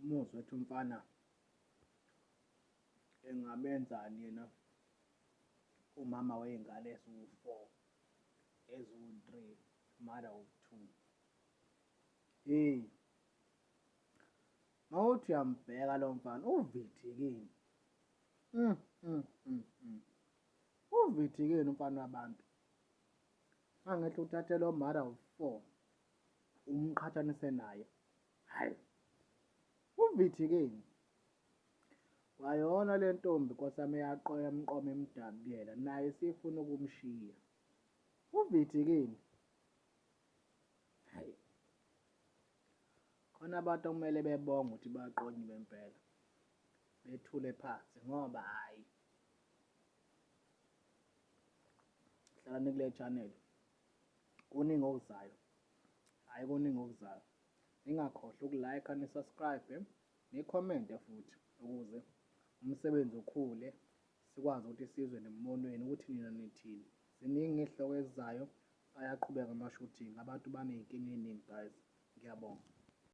Umuzi wethu umfana engabenzani yena umama wey'ngane eziwu-4, eziwu-3, mother of 2. Mawuthi uyambheka lo mfana uvithikile. Uvithikile umfana wabantu. Mangehle uthathe lo mother of 4 umqhathanise naye. Hayi, uvithikile. Kwayona le ntombi Nkosi yami yamqoma emdabukela naye sifuna ukumshiya. Uvithikile. Hayi. Khona abantu okumele bebonge ukuthi baqonyiwe impela. Bethule phansi ngoba hhayi. Hlalani kule channel. Kuningi okuzayo. Hhayi kuningi okuzayo. Ningakhohlwa uku-like ni-subscribe, ni-comment futhi ukuze umsebenzi ukhule, sikwazi ukuthi sizwe nemibonweni ukuthi nina nithini. Ziningi iy'hloko ezizayo, ayaqhubeka ama-shooting. Abantu baney'nkinga ey'ningi guys. Ngiyabonga.